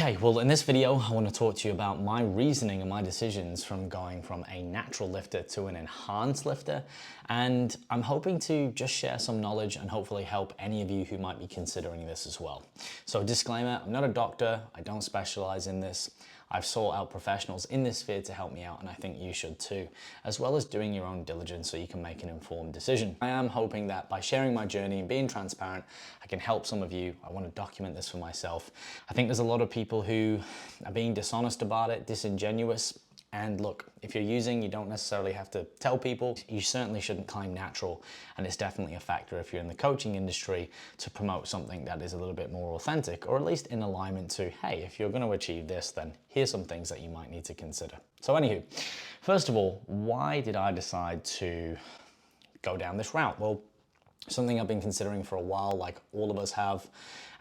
Okay, well in this video I want to talk to you about my reasoning and my decisions from going from a natural lifter to an enhanced lifter, and I'm hoping to just share some knowledge and hopefully help any of you who might be considering this as well. So disclaimer, I'm not a doctor, I don't specialize in this. I've sought out professionals in this sphere to help me out, and I think you should too, as well as doing your own diligence so you can make an informed decision. I am hoping that by sharing my journey and being transparent, I can help some of you. I want to document this for myself. I think there's a lot of people who are being dishonest about it, disingenuous. And look, if you're using, you don't necessarily have to tell people. You certainly shouldn't claim natural, and it's definitely a factor if you're in the coaching industry to promote something that is a little bit more authentic, or at least in alignment to, hey, if you're going to achieve this, then here's some things that you might need to consider. So anywho, first of all, why did I decide to go down this route? Well, something I've been considering for a while, like all of us have,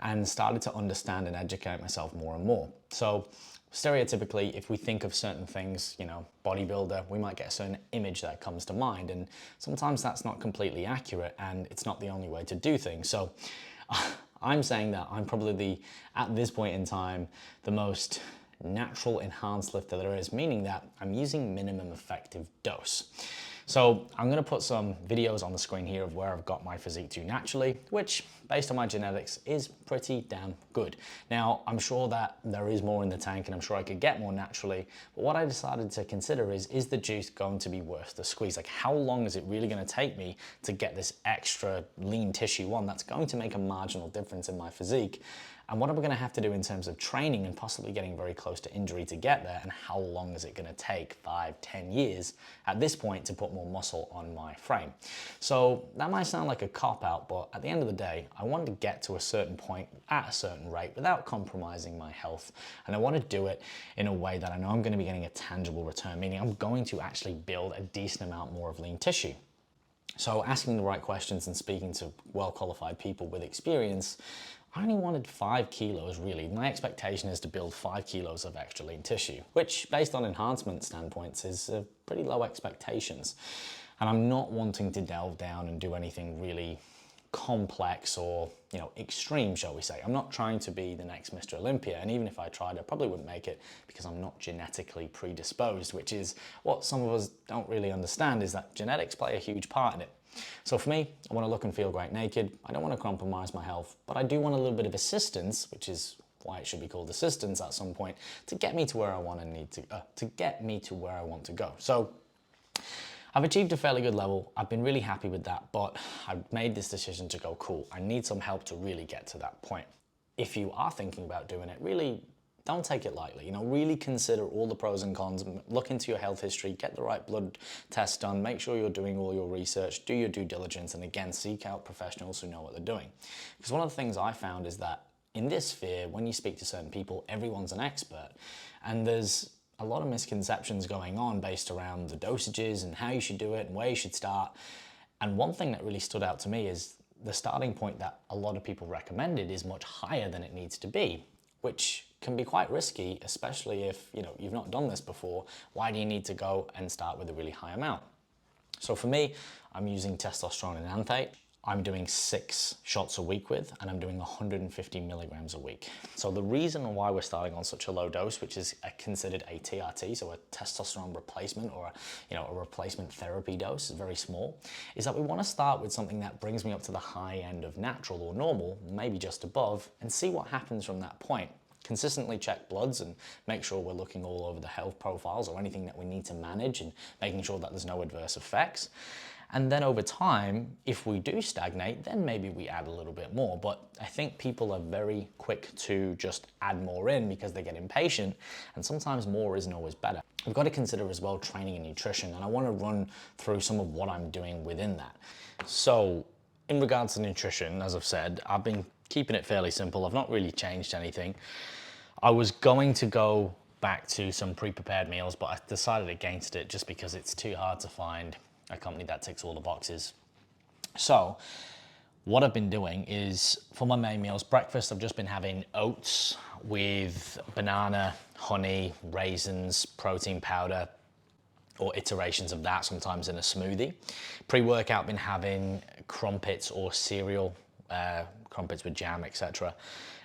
and started to understand and educate myself more and more. So stereotypically, if we think of certain things, you know, bodybuilder, we might get a certain image that comes to mind, and sometimes that's not completely accurate, and it's not the only way to do things. So I'm saying that I'm probably at this point in time, the most natural enhanced lifter there is, meaning that I'm using minimum effective dose. So I'm going to put some videos on the screen here of where I've got my physique to naturally, which based on my genetics is pretty damn good. Now, I'm sure that there is more in the tank and I'm sure I could get more naturally, but what I decided to consider is the juice going to be worth the squeeze? Like, how long is it really going to take me to get this extra lean tissue on that's going to make a marginal difference in my physique? And what am I going to have to do in terms of training and possibly getting very close to injury to get there? And how long is it going to take, 5, 10 years at this point, to put more muscle on my frame? So that might sound like a cop-out, but at the end of the day, I wanted to get to a certain point at a certain rate without compromising my health. And I want to do it in a way that I know I'm going to be getting a tangible return, meaning I'm going to actually build a decent amount more of lean tissue. So asking the right questions and speaking to well-qualified people with experience, I only wanted 5 kilos really. My expectation is to build 5 kilos of extra lean tissue, which based on enhancement standpoints is pretty low expectations. And I'm not wanting to delve down and do anything really complex or, you know, extreme, shall we say. I'm not trying to be the next Mr. Olympia, and even if I tried, I probably wouldn't make it because I'm not genetically predisposed, which is what some of us don't really understand, is that genetics play a huge part in it. So for me, I want to look and feel great naked. I don't want to compromise my health, but I do want a little bit of assistance, which is why it should be called assistance at some point, to get me to where I want to go. So I've achieved a fairly good level. I've been really happy with that, but I've made this decision to go, cool, I need some help to really get to that point. If you are thinking about doing it, really don't take it lightly. You know, really consider all the pros and cons, look into your health history, get the right blood test done, make sure you're doing all your research, do your due diligence, and again, seek out professionals who know what they're doing. Because one of the things I found is that in this sphere, when you speak to certain people, everyone's an expert, and there's a lot of misconceptions going on based around the dosages and how you should do it and where you should start. And one thing that really stood out to me is the starting point that a lot of people recommended is much higher than it needs to be, which can be quite risky, especially if, you know, you've not done this before. Why do you need to go and start with a really high amount? So for me, I'm using testosterone enanthate. I'm doing 6 shots a week with, and I'm doing 150 milligrams a week. So the reason why we're starting on such a low dose, which is considered a TRT, so a testosterone replacement, or a replacement therapy dose, is very small, is that we want to start with something that brings me up to the high end of natural or normal, maybe just above, and see what happens from that point. Consistently check bloods and make sure we're looking all over the health profiles or anything that we need to manage, and making sure that there's no adverse effects. And then over time, if we do stagnate, then maybe we add a little bit more. But I think people are very quick to just add more in because they get impatient, and sometimes more isn't always better. We've got to consider as well training and nutrition, and I want to run through some of what I'm doing within that. So in regards to nutrition, as I've said, I've been keeping it fairly simple. I've not really changed anything. I was going to go back to some pre-prepared meals, but I decided against it just because it's too hard to find a company that ticks all the boxes. So what I've been doing is, for my main meals, breakfast, I've just been having oats with banana, honey, raisins, protein powder, or iterations of that, sometimes in a smoothie. Pre-workout, been having crumpets or cereal crumpets with jam, etc.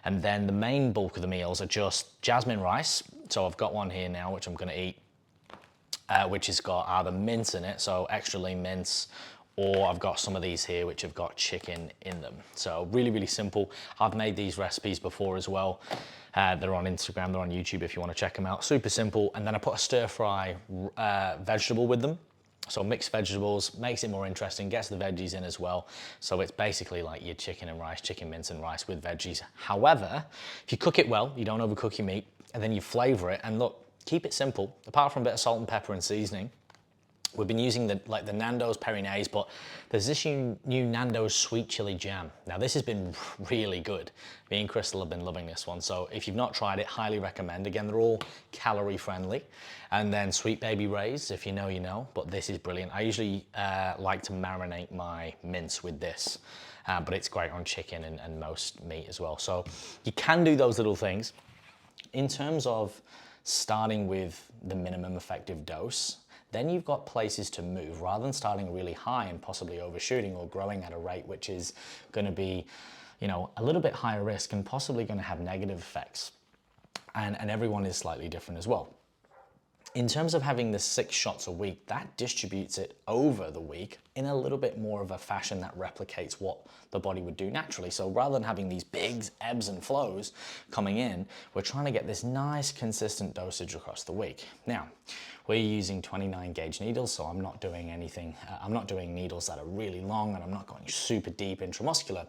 And then the main bulk of the meals are just jasmine rice. So I've got one here now, which I'm gonna eat, which has got either mince in it, so extra lean mince, or I've got some of these here which have got chicken in them. So really, really simple. I've made these recipes before as well. They're on Instagram, they're on YouTube if you want to check them out. Super simple. And then I put a stir fry vegetable with them. So mixed vegetables, makes it more interesting, gets the veggies in as well. So it's basically like your chicken and rice, chicken mince and rice with veggies. However, if you cook it well, you don't overcook your meat, and then you flavor it, and look, keep it simple. Apart from a bit of salt and pepper and seasoning, we've been using the Nando's Peri-Nays, but there's this new Nando's sweet chili jam. Now this has been really good. Me and Crystal have been loving this one. So if you've not tried it, highly recommend. Again, they're all calorie friendly. And then Sweet Baby Ray's, if you know, you know, but this is brilliant. I usually like to marinate my mince with this, but it's great on chicken and most meat as well. So you can do those little things. In terms of starting with the minimum effective dose, then you've got places to move rather than starting really high and possibly overshooting or growing at a rate which is going to be, you know, a little bit higher risk and possibly going to have negative effects. And everyone is slightly different as well. In terms of having the 6 shots a week, that distributes it over the week in a little bit more of a fashion that replicates what the body would do naturally. So rather than having these big ebbs and flows coming in, we're trying to get this nice consistent dosage across the week. Now, we're using 29 gauge needles, so I'm not doing anything, I'm not doing needles that are really long, and I'm not going super deep intramuscular.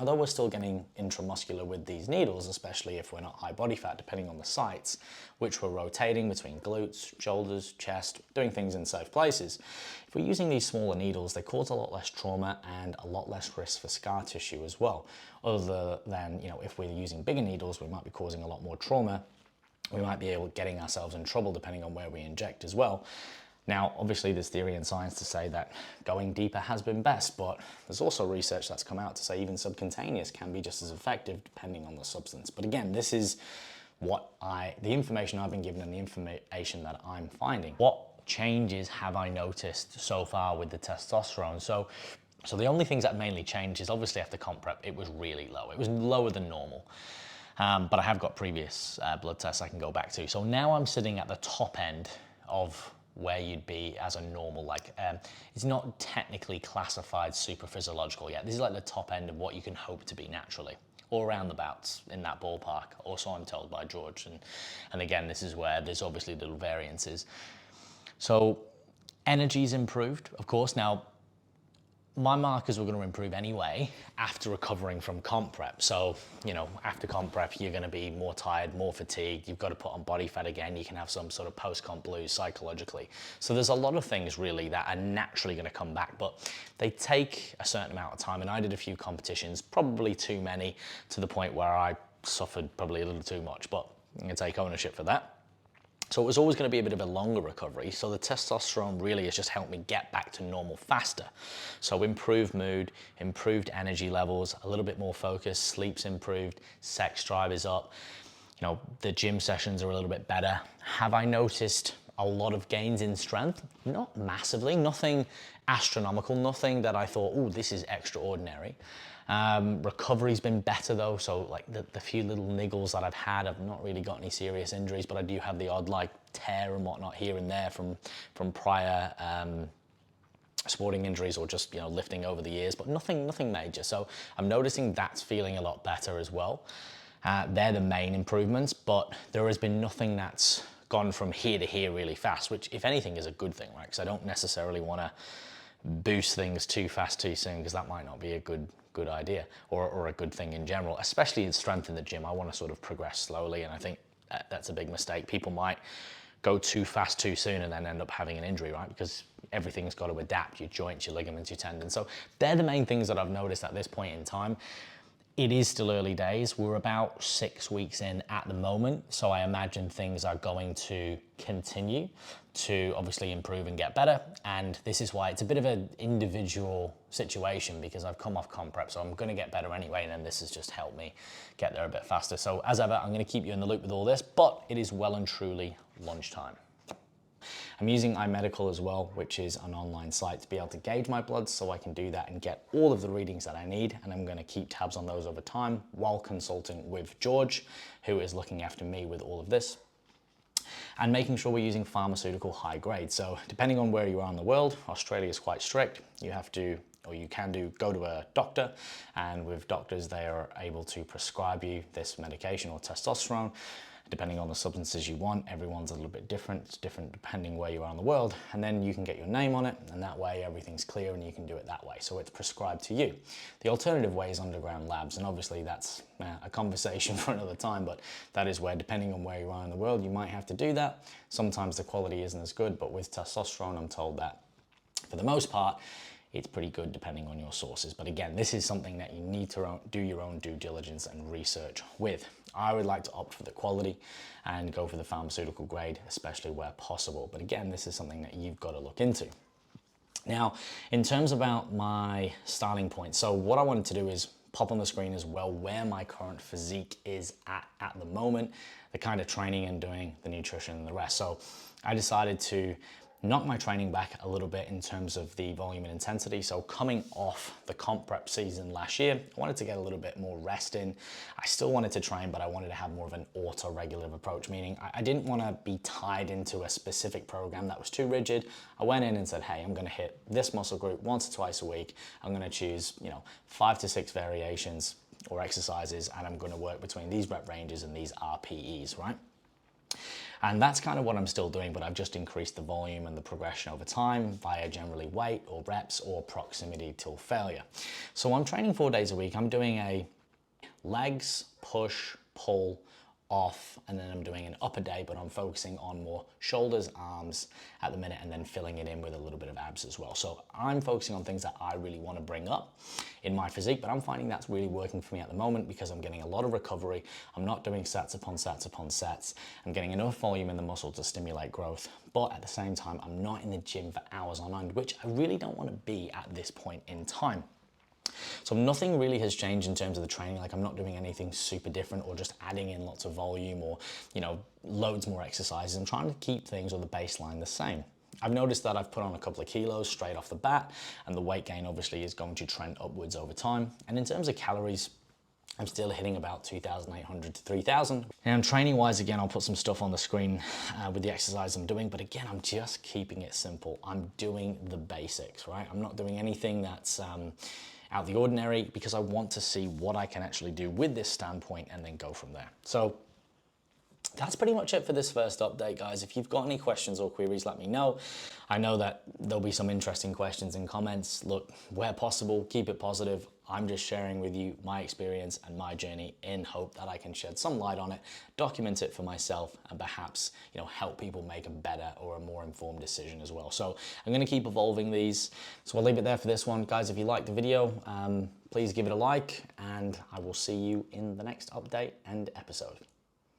Although we're still getting intramuscular with these needles, especially if we're not high body fat, depending on the sites, which we're rotating between glutes, shoulders, chest, doing things in safe places. If we're using these smaller needles, they cause a lot less trauma and a lot less risk for scar tissue as well. Other than, you know, if we're using bigger needles, we might be causing a lot more trauma. We might be getting ourselves in trouble depending on where we inject as well. Now, obviously there's theory and science to say that going deeper has been best, but there's also research that's come out to say even subcutaneous can be just as effective depending on the substance. But again, this is the information I've been given and the information that I'm finding. What changes have I noticed so far with the testosterone? So the only things that mainly changed is obviously after comp prep, it was really low. It was lower than normal. But I have got previous blood tests I can go back to. So now I'm sitting at the top end of where you'd be as a normal, it's not technically classified super physiological yet. This is like the top end of what you can hope to be naturally, or around the bouts in that ballpark, or so I'm told by George. And again, this is where there's obviously little variances. So energy's improved, of course. Now, my markers were going to improve anyway after recovering from comp prep. So, you know, after comp prep, you're going to be more tired, more fatigued. You've got to put on body fat again. You can have some sort of post-comp blues psychologically. So there's a lot of things really that are naturally going to come back, but they take a certain amount of time. And I did a few competitions, probably too many, to the point where I suffered probably a little too much, but I'm going to take ownership for that. So it was always going to be a bit of a longer recovery. So the testosterone really has just helped me get back to normal faster. So improved mood, improved energy levels, a little bit more focus, sleep's improved, sex drive is up. You know, the gym sessions are a little bit better. Have I noticed a lot of gains in strength? Not massively, nothing astronomical, nothing that I thought, oh, this is extraordinary. Recovery's been better though, so like the few little niggles that I've had, I've not really got any serious injuries, but I do have the odd like tear and whatnot here and there from prior sporting injuries or just, you know, lifting over the years, but nothing major. So I'm noticing that's feeling a lot better as well. They're the main improvements, but there has been nothing that's gone from here to here really fast, which if anything is a good thing, right? Because I don't necessarily want to boost things too fast too soon, because that might not be a good idea or a good thing in general, especially in strength in the gym. I want to sort of progress slowly, and I think that's a big mistake. People might go too fast too soon and then end up having an injury, right? Because everything's got to adapt, your joints, your ligaments, your tendons. So they're the main things that I've noticed at this point in time. It is still early days. We're about 6 weeks in at the moment, so I imagine things are going to continue to obviously improve and get better. And this is why it's a bit of an individual situation, because I've come off comp prep, so I'm going to get better anyway, and then this has just helped me get there a bit faster. So as ever, I'm going to keep you in the loop with all this, but it is well and truly lunchtime. I'm using iMedical as well, which is an online site to be able to gauge my bloods, so I can do that and get all of the readings that I need. And I'm going to keep tabs on those over time while consulting with George, who is looking after me with all of this, and making sure we're using pharmaceutical high grade. So depending on where you are in the world, Australia is quite strict. You have to, or you can go to a doctor, and with doctors, they are able to prescribe you this medication or testosterone, depending on the substances you want. Everyone's a little bit different. It's different depending where you are in the world. And then you can get your name on it, and that way everything's clear and you can do it that way. So it's prescribed to you. The alternative way is underground labs, and obviously that's a conversation for another time, but that is where, depending on where you are in the world, you might have to do that. Sometimes the quality isn't as good, but with testosterone, I'm told that for the most part, it's pretty good depending on your sources. But again, this is something that you need to do your own due diligence and research with. I would like to opt for the quality and go for the pharmaceutical grade, especially where possible. But again, this is something that you've got to look into. Now, in terms about my starting point, so what I wanted to do is pop on the screen as well where my current physique is at the moment, the kind of training and doing, the nutrition and the rest. So I decided to knock my training back a little bit in terms of the volume and intensity. So coming off the comp prep season last year, I wanted to get a little bit more rest in. I still wanted to train, but I wanted to have more of an auto-regulative approach, meaning I didn't want to be tied into a specific program that was too rigid. I went in and said, hey, I'm going to hit this muscle group once or twice a week. I'm going to choose, 5 to 6 variations or exercises, and I'm going to work between these rep ranges and these RPEs, right? And that's kind of what I'm still doing, but I've just increased the volume and the progression over time via generally weight or reps or proximity till failure. So I'm training 4 days a week. I'm doing a legs, push, pull, off, and then I'm doing an upper day, but I'm focusing on more shoulders, arms at the minute, and then filling it in with a little bit of abs as well. So I'm focusing on things that I really want to bring up in my physique, but I'm finding that's really working for me at the moment because I'm getting a lot of recovery. I'm not doing sets upon sets upon sets. I'm getting enough volume in the muscle to stimulate growth, but at the same time, I'm not in the gym for hours on end, which I really don't want to be at this point in time. So nothing really has changed in terms of the training. Like, I'm not doing anything super different or just adding in lots of volume or, loads more exercises. I'm trying to keep things or the baseline the same. I've noticed that I've put on a couple of kilos straight off the bat, and the weight gain obviously is going to trend upwards over time. And in terms of calories, I'm still hitting about 2,800 to 3,000. And training wise, again, I'll put some stuff on the screen with the exercise I'm doing, but again, I'm just keeping it simple. I'm doing the basics, right? I'm not doing anything that's out of the ordinary because I want to see what I can actually do with this standpoint and then go from there. So that's pretty much it for this first update, guys. If you've got any questions or queries, let me know. I know that there'll be some interesting questions in comments. Look, where possible, keep it positive. I'm just sharing with you my experience and my journey in hope that I can shed some light on it, document it for myself, and perhaps, help people make a better or a more informed decision as well. So I'm going to keep evolving these. So I'll leave it there for this one. Guys, if you liked the video, please give it a like, and I will see you in the next update and episode.